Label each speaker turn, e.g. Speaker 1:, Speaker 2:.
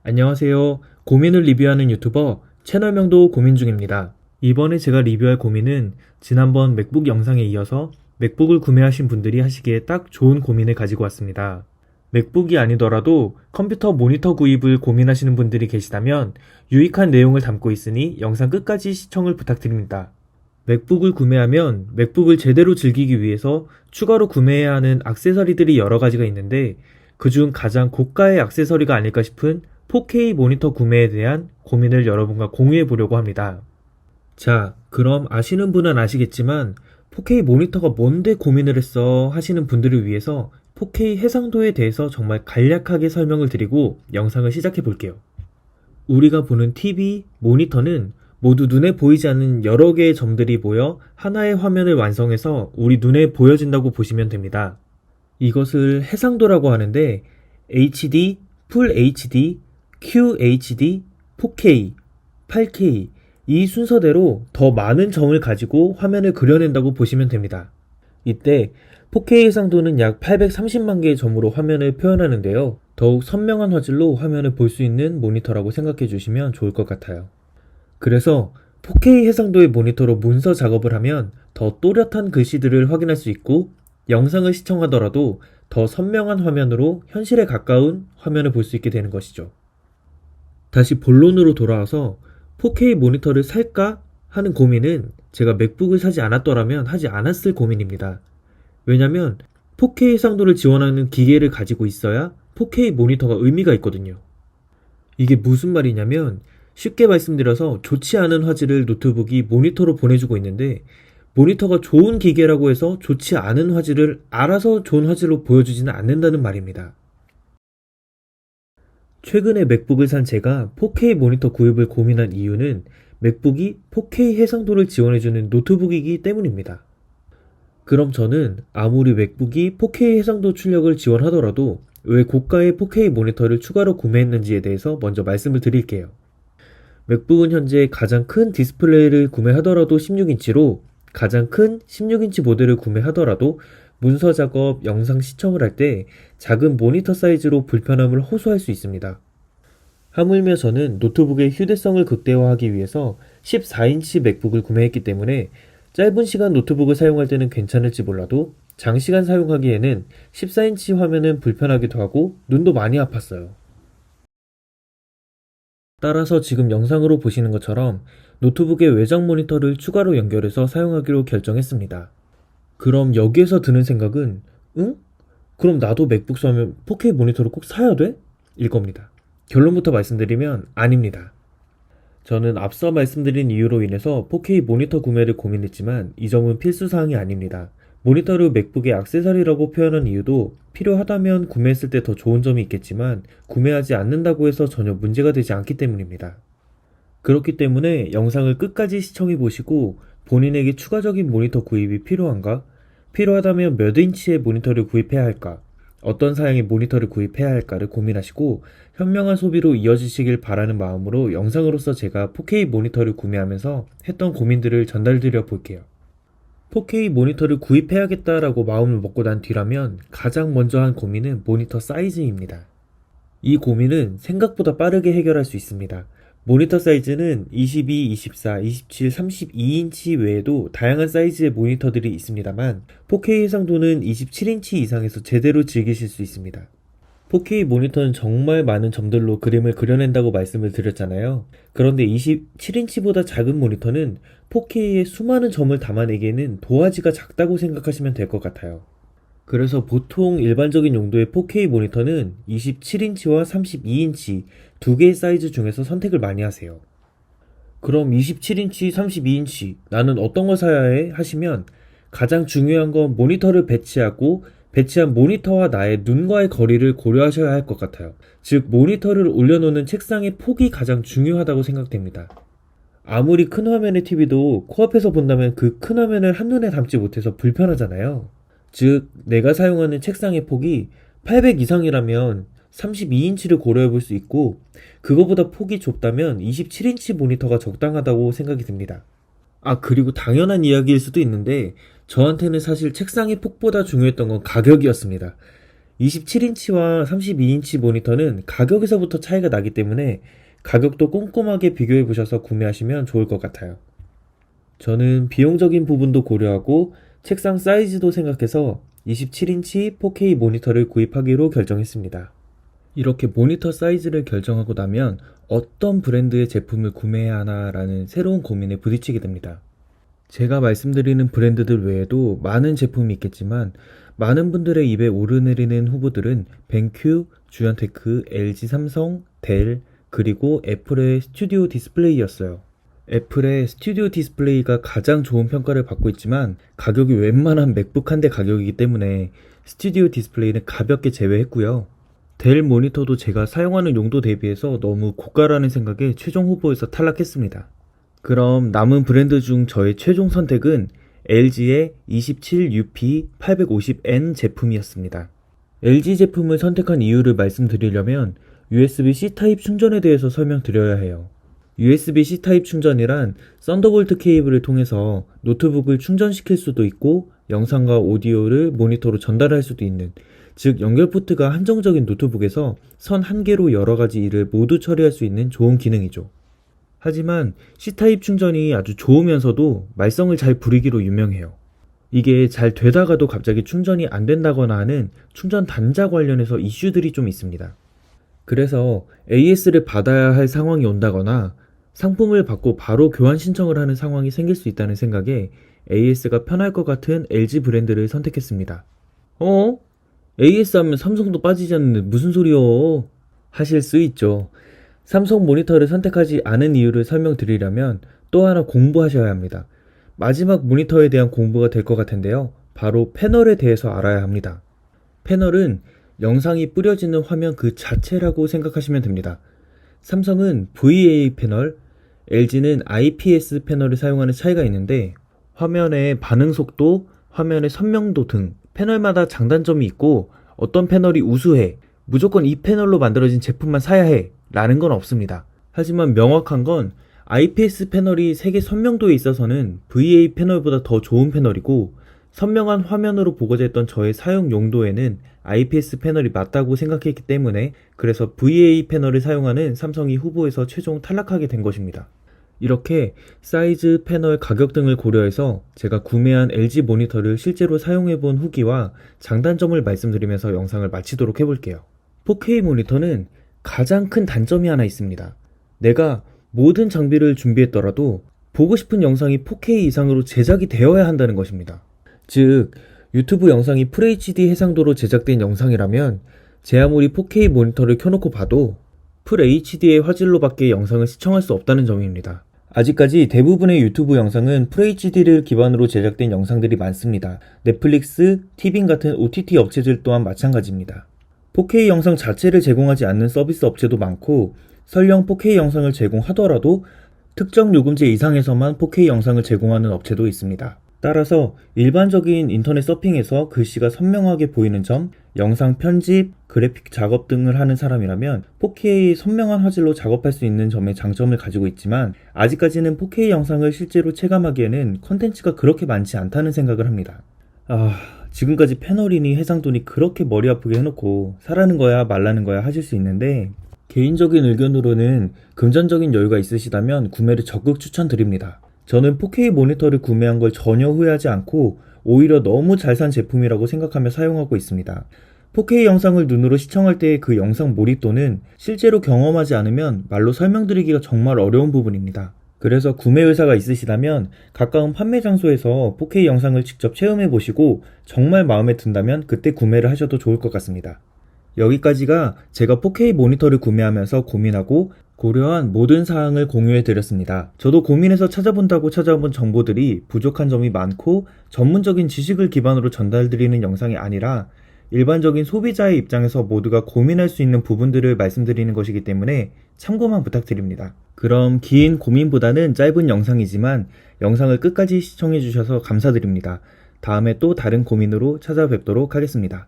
Speaker 1: 안녕하세요. 고민을 리뷰하는 유튜버 채널명도 고민 중입니다. 이번에 제가 리뷰할 고민은 지난번 맥북 영상에 이어서 맥북을 구매하신 분들이 하시기에 딱 좋은 고민을 가지고 왔습니다. 맥북이 아니더라도 컴퓨터 모니터 구입을 고민하시는 분들이 계시다면 유익한 내용을 담고 있으니 영상 끝까지 시청을 부탁드립니다. 맥북을 구매하면 맥북을 제대로 즐기기 위해서 추가로 구매해야 하는 액세서리들이 여러 가지가 있는데 그중 가장 고가의 액세서리가 아닐까 싶은 4K 모니터 구매에 대한 고민을 여러분과 공유해 보려고 합니다. 자, 그럼 아시는 분은 아시겠지만 4K 모니터가 뭔데 고민을 했어 하시는 분들을 위해서 4K 해상도에 대해서 정말 간략하게 설명을 드리고 영상을 시작해 볼게요. 우리가 보는 TV, 모니터는 모두 눈에 보이지 않는 여러 개의 점들이 모여 하나의 화면을 완성해서 우리 눈에 보여진다고 보시면 됩니다. 이것을 해상도라고 하는데 HD, Full HD, QHD, 4K, 8K 이 순서대로 더 많은 점을 가지고 화면을 그려낸다고 보시면 됩니다. 이때 4K 해상도는 약 830만 개의 점으로 화면을 표현하는데요. 더욱 선명한 화질로 화면을 볼 수 있는 모니터라고 생각해 주시면 좋을 것 같아요. 그래서 4K 해상도의 모니터로 문서 작업을 하면 더 또렷한 글씨들을 확인할 수 있고 영상을 시청하더라도 더 선명한 화면으로 현실에 가까운 화면을 볼 수 있게 되는 것이죠. 다시 본론으로 돌아와서 4K 모니터를 살까 하는 고민은 제가 맥북을 사지 않았더라면 하지 않았을 고민입니다. 왜냐면 4K 해상도를 지원하는 기계를 가지고 있어야 4K 모니터가 의미가 있거든요. 이게 무슨 말이냐면 쉽게 말씀드려서 좋지 않은 화질을 노트북이 모니터로 보내주고 있는데 모니터가 좋은 기계라고 해서 좋지 않은 화질을 알아서 좋은 화질로 보여주지는 않는다는 말입니다. 최근에 맥북을 산 제가 4K 모니터 구입을 고민한 이유는 맥북이 4K 해상도를 지원해주는 노트북이기 때문입니다. 그럼 저는 아무리 맥북이 4K 해상도 출력을 지원하더라도 왜 고가의 4K 모니터를 추가로 구매했는지에 대해서 먼저 말씀을 드릴게요. 맥북은 현재 가장 큰 디스플레이를 구매하더라도 16인치로 가장 큰 16인치 모델을 구매하더라도 문서 작업, 영상 시청을 할 때 작은 모니터 사이즈로 불편함을 호소할 수 있습니다. 하물며 저는 노트북의 휴대성을 극대화하기 위해서 14인치 맥북을 구매했기 때문에 짧은 시간 노트북을 사용할 때는 괜찮을지 몰라도 장시간 사용하기에는 14인치 화면은 불편하기도 하고 눈도 많이 아팠어요. 따라서 지금 영상으로 보시는 것처럼 노트북의 외장 모니터를 추가로 연결해서 사용하기로 결정했습니다. 그럼 여기에서 드는 생각은 응? 그럼 나도 맥북 사면 4K 모니터를 꼭 사야 돼? 일 겁니다. 결론부터 말씀드리면 아닙니다. 저는 앞서 말씀드린 이유로 인해서 4K 모니터 구매를 고민했지만 이 점은 필수사항이 아닙니다. 모니터를 맥북의 액세서리라고 표현한 이유도 필요하다면 구매했을 때 더 좋은 점이 있겠지만 구매하지 않는다고 해서 전혀 문제가 되지 않기 때문입니다. 그렇기 때문에 영상을 끝까지 시청해 보시고 본인에게 추가적인 모니터 구입이 필요한가? 필요하다면 몇 인치의 모니터를 구입해야 할까? 어떤 사양의 모니터를 구입해야 할까를 고민하시고 현명한 소비로 이어지시길 바라는 마음으로 영상으로서 제가 4K 모니터를 구매하면서 했던 고민들을 전달드려 볼게요. 4K 모니터를 구입해야겠다라고 마음을 먹고 난 뒤라면 가장 먼저 한 고민은 모니터 사이즈입니다. 이 고민은 생각보다 빠르게 해결할 수 있습니다. 모니터 사이즈는 22, 24, 27, 32인치 외에도 다양한 사이즈의 모니터들이 있습니다만 4K 해상도는 27인치 이상에서 제대로 즐기실 수 있습니다. 4K 모니터는 정말 많은 점들로 그림을 그려낸다고 말씀을 드렸잖아요. 그런데 27인치보다 작은 모니터는 4K의 수많은 점을 담아내기에는 도화지가 작다고 생각하시면 될 것 같아요. 그래서 보통 일반적인 용도의 4K 모니터는 27인치와 32인치 두 개의 사이즈 중에서 선택을 많이 하세요. 그럼 27인치, 32인치 나는 어떤 걸 사야 해? 하시면 가장 중요한 건 모니터를 배치하고 배치한 모니터와 나의 눈과의 거리를 고려하셔야 할 것 같아요. 즉 모니터를 올려놓는 책상의 폭이 가장 중요하다고 생각됩니다. 아무리 큰 화면의 TV도 코앞에서 본다면 그 큰 화면을 한눈에 담지 못해서 불편하잖아요. 즉 내가 사용하는 책상의 폭이 800 이상이라면 32인치를 고려해 볼 수 있고 그거보다 폭이 좁다면 27인치 모니터가 적당하다고 생각이 듭니다. 그리고 당연한 이야기일 수도 있는데 저한테는 사실 책상의 폭보다 중요했던 건 가격이었습니다. 27인치와 32인치 모니터는 가격에서부터 차이가 나기 때문에 가격도 꼼꼼하게 비교해 보셔서 구매하시면 좋을 것 같아요. 저는 비용적인 부분도 고려하고 책상 사이즈도 생각해서 27인치 4K 모니터를 구입하기로 결정했습니다. 이렇게 모니터 사이즈를 결정하고 나면 어떤 브랜드의 제품을 구매해야 하나라는 새로운 고민에 부딪히게 됩니다. 제가 말씀드리는 브랜드들 외에도 많은 제품이 있겠지만 많은 분들의 입에 오르내리는 후보들은 벤큐, 주연테크, LG, 삼성, 델, 그리고 애플의 스튜디오 디스플레이였어요. 애플의 스튜디오 디스플레이가 가장 좋은 평가를 받고 있지만 가격이 웬만한 맥북 한 대 가격이기 때문에 스튜디오 디스플레이는 가볍게 제외했고요. 델 모니터도 제가 사용하는 용도 대비해서 너무 고가라는 생각에 최종 후보에서 탈락했습니다. 그럼 남은 브랜드 중 저의 최종 선택은 LG의 27UP850N 제품이었습니다. LG 제품을 선택한 이유를 말씀드리려면 USB-C 타입 충전에 대해서 설명드려야 해요. USB-C 타입 충전이란 썬더볼트 케이블을 통해서 노트북을 충전시킬 수도 있고 영상과 오디오를 모니터로 전달할 수도 있는, 즉 연결 포트가 한정적인 노트북에서 선 한 개로 여러 가지 일을 모두 처리할 수 있는 좋은 기능이죠. 하지만 C타입 충전이 아주 좋으면서도 말썽을 잘 부리기로 유명해요. 이게 잘 되다가도 갑자기 충전이 안 된다거나 하는 충전 단자 관련해서 이슈들이 좀 있습니다. 그래서 AS를 받아야 할 상황이 온다거나 상품을 받고 바로 교환 신청을 하는 상황이 생길 수 있다는 생각에 AS가 편할 것 같은 LG 브랜드를 선택했습니다. AS 하면 삼성도 빠지지 않는데 무슨 소리요? 하실 수 있죠. 삼성 모니터를 선택하지 않은 이유를 설명드리려면 또 하나 공부하셔야 합니다. 마지막 모니터에 대한 공부가 될 것 같은데요. 바로 패널에 대해서 알아야 합니다. 패널은 영상이 뿌려지는 화면 그 자체라고 생각하시면 됩니다. 삼성은 VA 패널, LG는 IPS 패널을 사용하는 차이가 있는데 화면의 반응 속도, 화면의 선명도 등 패널마다 장단점이 있고 어떤 패널이 우수해, 무조건 이 패널로 만들어진 제품만 사야 해 라는 건 없습니다. 하지만 명확한 건 IPS 패널이 색의 선명도에 있어서는 VA 패널보다 더 좋은 패널이고 선명한 화면으로 보고자 했던 저의 사용 용도에는 IPS 패널이 맞다고 생각했기 때문에 그래서 VA 패널을 사용하는 삼성이 후보에서 최종 탈락하게 된 것입니다. 이렇게 사이즈, 패널, 가격 등을 고려해서 제가 구매한 LG 모니터를 실제로 사용해본 후기와 장단점을 말씀드리면서 영상을 마치도록 해볼게요. 4K 모니터는 가장 큰 단점이 하나 있습니다. 내가 모든 장비를 준비했더라도 보고 싶은 영상이 4K 이상으로 제작이 되어야 한다는 것입니다. 즉, 유튜브 영상이 FHD 해상도로 제작된 영상이라면 제 아무리 4K 모니터를 켜놓고 봐도 FHD의 화질로밖에 영상을 시청할 수 없다는 점입니다. 아직까지 대부분의 유튜브 영상은 FHD를 기반으로 제작된 영상들이 많습니다. 넷플릭스, 티빙 같은 OTT 업체들 또한 마찬가지입니다. 4K 영상 자체를 제공하지 않는 서비스 업체도 많고 설령 4K 영상을 제공하더라도 특정 요금제 이상에서만 4K 영상을 제공하는 업체도 있습니다. 따라서 일반적인 인터넷 서핑에서 글씨가 선명하게 보이는 점, 영상 편집, 그래픽 작업 등을 하는 사람이라면 4K 선명한 화질로 작업할 수 있는 점에 장점을 가지고 있지만 아직까지는 4K 영상을 실제로 체감하기에는 컨텐츠가 그렇게 많지 않다는 생각을 합니다. 지금까지 패널이니 해상도니 그렇게 머리 아프게 해놓고 사라는 거야 말라는 거야 하실 수 있는데 개인적인 의견으로는 금전적인 여유가 있으시다면 구매를 적극 추천드립니다. 저는 4K 모니터를 구매한 걸 전혀 후회하지 않고 오히려 너무 잘 산 제품이라고 생각하며 사용하고 있습니다. 4K 영상을 눈으로 시청할 때의 그 영상 몰입도는 실제로 경험하지 않으면 말로 설명드리기가 정말 어려운 부분입니다. 그래서 구매 의사가 있으시다면 가까운 판매 장소에서 4K 영상을 직접 체험해 보시고 정말 마음에 든다면 그때 구매를 하셔도 좋을 것 같습니다. 여기까지가 제가 4K 모니터를 구매하면서 고민하고 고려한 모든 사항을 공유해 드렸습니다. 저도 고민해서 찾아본다고 찾아본 정보들이 부족한 점이 많고 전문적인 지식을 기반으로 전달드리는 영상이 아니라 일반적인 소비자의 입장에서 모두가 고민할 수 있는 부분들을 말씀드리는 것이기 때문에 참고만 부탁드립니다. 그럼 긴 고민보다는 짧은 영상이지만 영상을 끝까지 시청해 주셔서 감사드립니다. 다음에 또 다른 고민으로 찾아뵙도록 하겠습니다.